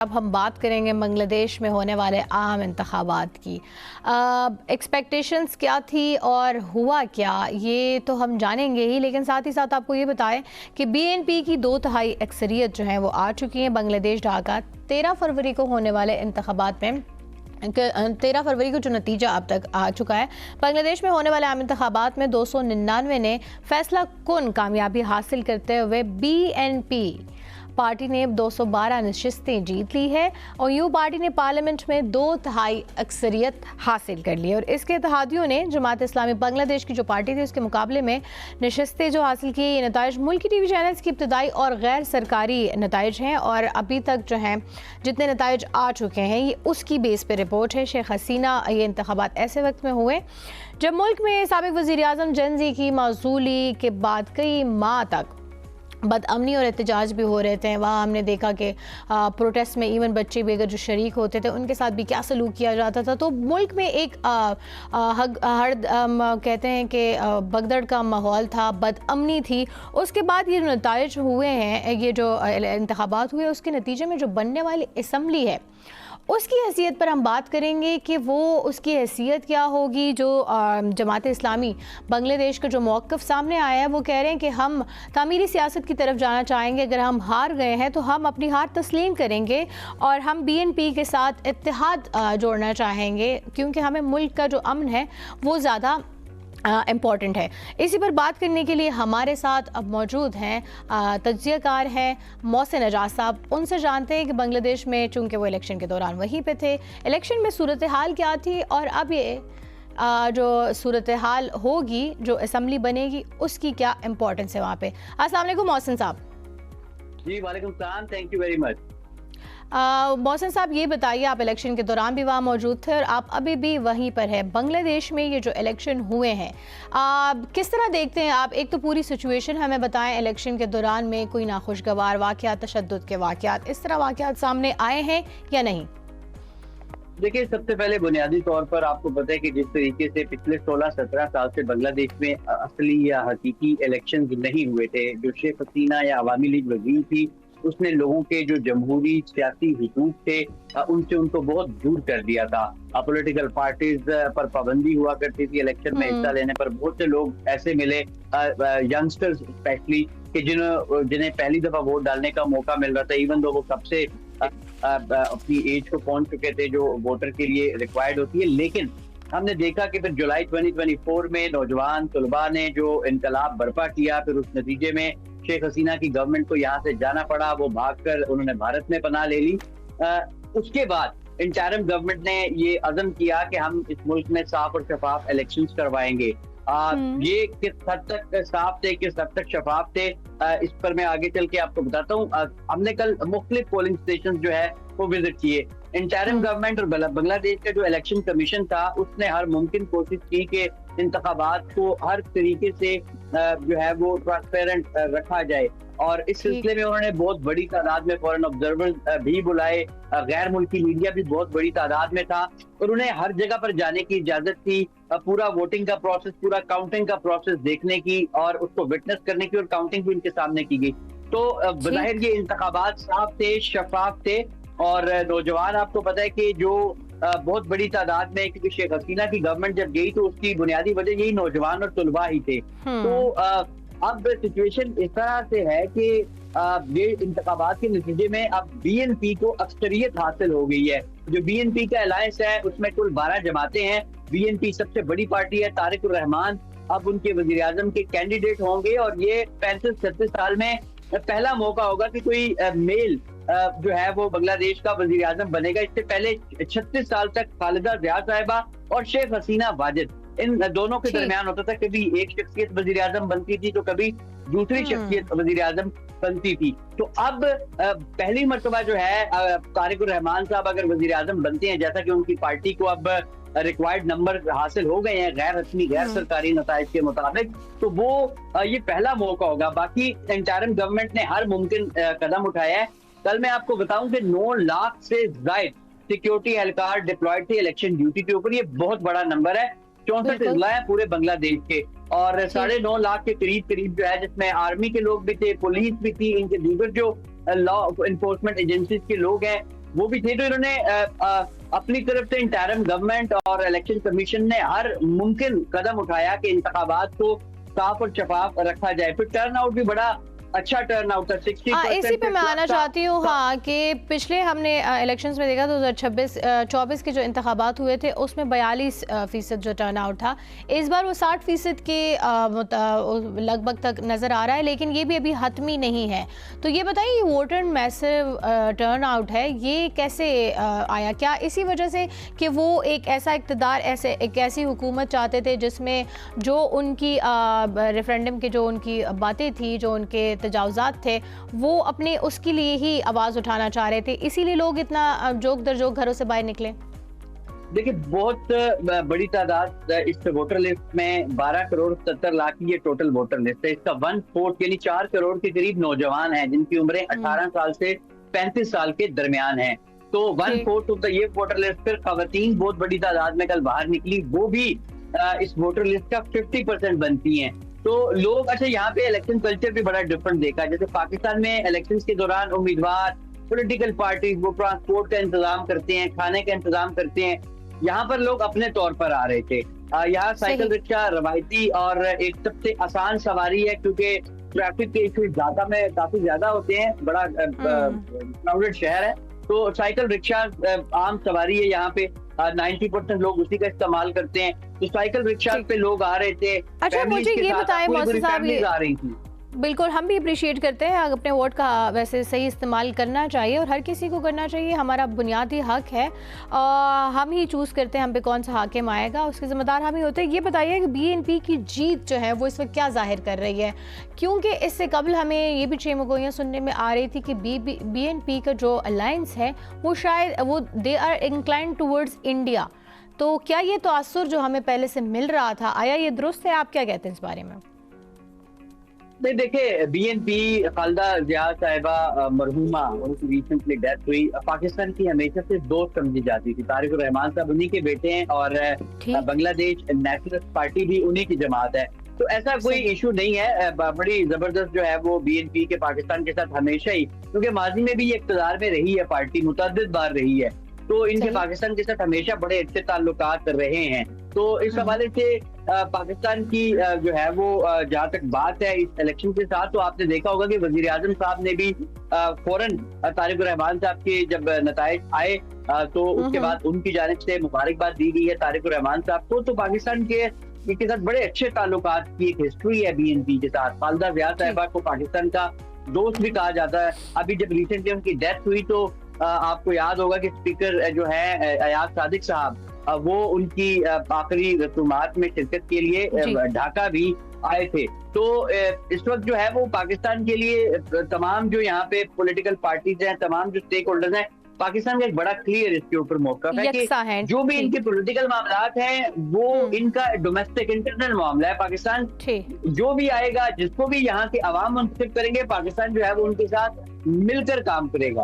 अब हम बात करेंगे बांग्लादेश में होने वाले आम इंतखाबात की। एक्सपेक्टेशंस क्या थी और हुआ क्या, ये तो हम जानेंगे ही, लेकिन साथ ही साथ आपको ये बताएं कि बीएनपी की 2/3 अक्सरियत जो है वो आ चुकी है बांग्लादेश ढाका। 13 फरवरी को होने वाले इंतखाबात में 13 फरवरी को जो नतीजा अब तक आ चुका है, बांग्लादेश में होने वाले आम इंतखाबात में 299 ने फैसला कुन कामयाबी हासिल करते हुए बीएनपी पार्टी ने 212 नशिस्तें जीत ली है और यू पार्टी ने पार्लियामेंट में 2/3 अक्सरियत हासिल कर ली है। और इसके इत्तेहादियों ने जमात इस्लामी बांग्लादेश की जो पार्टी थी उसके मुकाबले में नशिस्तें जो हासिल की। ये नताइज मुल्की टीवी चैनल्स की इब्तदाई और गैर सरकारी नताइज हैं और अभी तक जो हैं जितने नताइज आ चुके हैं ये उसकी बेस पर रिपोर्ट है। शेख हसीना ये इंतखाबात ऐसे वक्त में हुए जब मुल्क में साबिक वज़ीर आज़म जनजी की माजूली के बाद कई माह तक बदअमनी और एहतजाज भी हो रहे थे। वहाँ हमने देखा कि प्रोटेस्ट में इवन बच्चे भी अगर जो शरीक होते थे उनके साथ भी क्या सलूक किया जाता था। तो मुल्क में एक कहते हैं कि भगदड़ का माहौल था, बदअमनी थी। उसके बाद ये जो नताइज हुए हैं, ये जो इंतखाबात हुए उसके नतीजे में जो बनने वाली असम्बली है उसकी हैसियत पर हम बात करेंगे कि वो उसकी हैसियत क्या होगी। जो जमात इस्लामी बांग्लादेश का जो मौक़िफ़ सामने आया है वो कह रहे हैं कि हम तामीरी सियासत की तरफ जाना चाहेंगे। अगर हम हार गए हैं तो हम अपनी हार तस्लीम करेंगे और हम बीएनपी के साथ इत्तेहाद जोड़ना चाहेंगे क्योंकि हमें मुल्क का जो अमन है वो ज़्यादा इम्पॉर्टेंट है। इसी पर बात करने के लिए हमारे साथ अब मौजूद हैं तज्ज़ियाकार हैं मोहसिन एजाज साहब। उनसे जानते हैं कि बांग्लादेश में चूँकि वो इलेक्शन के दौरान वहीं पे थे, इलेक्शन में सूरत हाल क्या थी और अब ये जो सूरत हाल होगी, जो असम्बली बनेगी, उसकी क्या इम्पोर्टेंस है वहाँ पे। अस्सलाम वालेकुम मोहसिन साहब। जी वालेकुम सलाम, thank you very much. Mohsin साहब ये बताइए, आप इलेक्शन के दौरान भी वहाँ मौजूद थे और आप अभी भी वहीं पर हैं। बांग्लादेश में ये जो इलेक्शन हुए हैं किस तरह देखते हैं आप? एक तो पूरी सिचुएशन हमें बताएं, इलेक्शन के दौरान में कोई नाखुशगवार वाक़यात, तशद्दुद के वाक़यात, इस तरह वाक़यात सामने आए हैं या नहीं? देखिए, सबसे पहले बुनियादी तौर पर आपको पता है कि जिस तरीके से पिछले 16-17 साल से बांग्लादेश में असली या हकीकी इलेक्शन नहीं हुए थे, जो शेख हसीना या अवामी लीग वजीर थी उसने लोगों के जो जमहूरी सियासी हुकूक थे उनसे उनको बहुत दूर कर दिया था। पॉलिटिकल पार्टीज पर पाबंदी हुआ करती थी। इलेक्शन में हिस्सा लेने पर बहुत से लोग ऐसे मिले, यंगस्टर्स स्पेशली, कि जिन्हें पहली दफा वोट डालने का मौका मिल रहा था, इवन दो वो कब से अपनी एज को पहुंच चुके थे जो वोटर के लिए रिक्वायर्ड होती है। लेकिन हमने देखा कि फिर जुलाई 2024 में नौजवान तलबा ने जो इनकलाब बर्पा किया, फिर उस नतीजे में शेख हसीना की गवर्नमेंट को यहाँ से जाना पड़ा। वो भागकर उन्होंने भारत में पनाह ले ली। उसके बाद इंटरिम गवर्नमेंट ने ये अज़म किया कि हम इस मुल्क में साफ और शफाफ इलेक्शंस करवाएंगे। ये किस हद तक साफ थे, किस हद तक शफाफ थे, इस पर मैं आगे चल के आपको बताता हूँ। हमने कल मुख्तलिफ पोलिंग स्टेशन जो है वो विजिट किए। इंटरिम गवर्नमेंट और बांग्लादेश का जो इलेक्शन कमीशन था उसने हर मुमकिन कोशिश की कि इंतखाबात को हर तरीके से जो है वो ट्रांसपेरेंट रखा जाए और इस सिलसिले में उन्होंने बहुत बड़ी तादाद में फॉरेन ऑब्जर्वर्स भी बुलाए। गैर मुल्की मीडिया भी बहुत बड़ी तादाद में था और उन्हें हर जगह पर जाने की इजाजत थी, पूरा वोटिंग का प्रोसेस, पूरा काउंटिंग का प्रोसेस देखने की और उसको विटनेस करने की, और काउंटिंग भी उनके सामने की गई। तो बज़ाहिर ये इंतखाबात साफ थे, शफाफ थे। और नौजवान, आपको पता है कि जो बहुत बड़ी तादाद में, क्योंकि शेख हसीना की गवर्नमेंट जब गई तो उसकी बुनियादी वजह यही नौजवान और तलबा ही थे। तो अब सिचुएशन इस तरह से है कि ये इंतखाबात के नतीजे में अब बीएनपी को अक्सरियत हासिल हो गई है। जो बीएनपी का अलायंस है उसमें कुल 12 जमातें हैं। बीएनपी सबसे बड़ी पार्टी है। तारिक उर रहमान अब उनके वजीर आजम के कैंडिडेट होंगे और ये 35-36 साल में पहला मौका होगा कि कोई मेल जो है वो बांग्लादेश का वजीर आजम बनेगा। इससे पहले 36 साल तक खालिदा जिया साहिबा और शेख हसीना वाजिद, इन दोनों के दरमियान होता था। कभी एक शख्सियत वजीर आजम बनती थी तो कभी दूसरी शख्सियत वजीर आजम बनती थी। तो अब पहली मर्तबा जो है तारिक उर रहमान साहब अगर वजीर आजम बनते हैं, जैसा कि उनकी पार्टी को अब रिक्वायर्ड नंबर हासिल हो गए हैं गैर रस्मी गैर सरकारी नताइज के मुताबिक, तो वो ये पहला मौका होगा। बाकी इंटरिम गवर्नमेंट ने हर मुमकिन कदम उठाया है। कल मैं आपको बताऊं कि 9 लाख से ज्यादा सिक्योरिटी एहलकार डिप्लॉयड थे इलेक्शन ड्यूटी के ऊपर। ये बहुत बड़ा नंबर है। 64 जिला है पूरे बांग्लादेश के और 9.5 लाख के करीब जो है, जिसमें आर्मी के लोग भी थे, पुलिस भी थी, इनके दीगर जो लॉ इन्फोर्समेंट एजेंसीज के लोग हैं वो भी थे। तो इन्होंने अपनी तरफ से इंटरिम गवर्नमेंट और इलेक्शन कमीशन ने हर मुमकिन कदम उठाया कि इंतखाबात को साफ और शफाफ रखा जाए। फिर टर्न आउट भी बड़ा अच्छा टर्न आउट था, 60% इसी पे मैं आना चाहती हूँ। हाँ, कि पिछले हमने इलेक्शंस में देखा 2024 के जो इंतखाबात हुए थे उसमें 42% जो टर्न आउट था। इस बार वो 60% के लगभग तक नज़र आ रहा है, लेकिन ये भी अभी हतमी नहीं है। तो ये बताइए, ये वोटर मैसिव टर्न आउट है, ये कैसे आया? क्या इसी वजह से कि वो एक ऐसा इक़्तिदार, एक ऐसी हुकूमत चाहते थे जिसमें जो उनकी रेफरेंडम की जो उनकी बातें थी, जो उनके तजावुज़ात थे, वो अपने उसके लिए ही आवाज़ उठाना चाह रहे थे, इसीलिए लोग इतना जोक दर जोक घरों से बाहर निकले? देखिए, बहुत बड़ी तादाद इस वोटर लिस्ट में 12 करोड़ 70 लाख की ये टोटल वोटर लिस्ट है। इसका 1/4 यानी 4 करोड़ के करीब नौजवान हैं जिनकी उम्रें 18 साल से 35 साल के दरमियान हैं। तो 1/4 ऑफ ये वोटर लिस्ट, फिर खवातीन बहुत बड़ी तादाद में कल बाहर निकली, वो भी इस वोटर लिस्ट का 50% बनती हैं। तो लोग, अच्छा यहाँ पे इलेक्शन कल्चर भी बड़ा डिफरेंट देखा। जैसे पाकिस्तान में इलेक्शन के दौरान उम्मीदवार, पॉलिटिकल पार्टी वो ट्रांसपोर्ट का इंतजाम करते हैं, खाने का इंतजाम करते हैं। यहाँ पर लोग अपने तौर पर आ रहे थे। यहाँ साइकिल रिक्शा रवायती और एक सबसे आसान सवारी है, क्योंकि ट्रैफिक के इशू ढाका में काफी ज्यादा होते हैं, बड़ा क्राउडेड शहर है। तो साइकिल रिक्शा आम सवारी है यहाँ पे, 90% लोग उसी का इस्तेमाल करते हैं। तो साइकिल रिक्शा पे लोग आ रहे थे। अच्छा, मुझे ये बताएं मौसूद साहब, आ रही थी। बिल्कुल, हम भी अप्रिशिएट करते हैं, अपने वोट का वैसे सही इस्तेमाल करना चाहिए और हर किसी को करना चाहिए, हमारा बुनियादी हक है। हम ही चूज़ करते हैं हम पे कौन सा हाकिम आएगा, उसके ज़िम्मेदार हम ही होते हैं। ये बताइए कि बीएनपी की जीत जो है वो इस वक्त क्या जाहिर कर रही है? क्योंकि इससे कबल हमें ये भी चेमगोइयाँ सुनने में आ रही थी कि बीएनपी का जो अलायंस है वो शायद they are inclined towards India. तो क्या ये तासुर जो हमें पहले से मिल रहा था, आया ये दुरुस्त है? आप क्या कहते हैं इस बारे में? नहीं, देखिए, बीएनपी खालिदा जिया साहिबा मरहूमा, उनकी रिसेंटली डेथ हुई, पाकिस्तान की हमेशा से दोस्त समझी जाती थी। तारिक रहमान साहब उन्हीं के बेटे हैं और बांग्लादेश नेशनलिस्ट पार्टी भी उन्हीं की जमात है। तो ऐसा कोई इशू नहीं है। बड़ी जबरदस्त जो है वो बीएनपी के पाकिस्तान के साथ हमेशा ही, क्योंकि माजी में भी ये इक़्तिदार में रही है पार्टी, मुतअद्दिद बार रही है, तो इनके पाकिस्तान के साथ हमेशा बड़े अच्छे ताल्लुकात रहे हैं। तो इस हवाले से पाकिस्तान की जो है वो जहाँ तक बात है इस इलेक्शन के साथ, तो आपने देखा होगा कि वजीर आजम साहब ने भी फौरन तारिक रहमान साहब के जब नताइज आए तो उसके बाद उनकी जानिब से मुबारकबाद दी गई है तारिक रहमान साहब को। तो पाकिस्तान के साथ बड़े अच्छे ताल्लुकात की एक हिस्ट्री है बीएनपी के साथ। खालिदा जिया साहिबा को पाकिस्तान का दोस्त भी कहा जाता है। अभी जब रिसेंटली उनकी डेथ हुई तो आपको याद होगा कि स्पीकर जो है अयाज सादिक साहब, वो उनकी आखिरी रसूमात में शिरकत के लिए ढाका भी आए थे। तो इस वक्त जो है वो पाकिस्तान के लिए तमाम जो यहाँ पे पॉलिटिकल पार्टीज हैं, तमाम जो स्टेक होल्डर्स हैं, पाकिस्तान का एक बड़ा क्लियर इसके ऊपर मौका है कि जो भी इनके पॉलिटिकल मामलात हैं वो इनका डोमेस्टिक इंटरनल मामला है। पाकिस्तान जो भी आएगा, जिसको भी यहाँ के अवाम मुंतखब करेंगे, पाकिस्तान जो है वो उनके साथ मिलकर काम करेगा।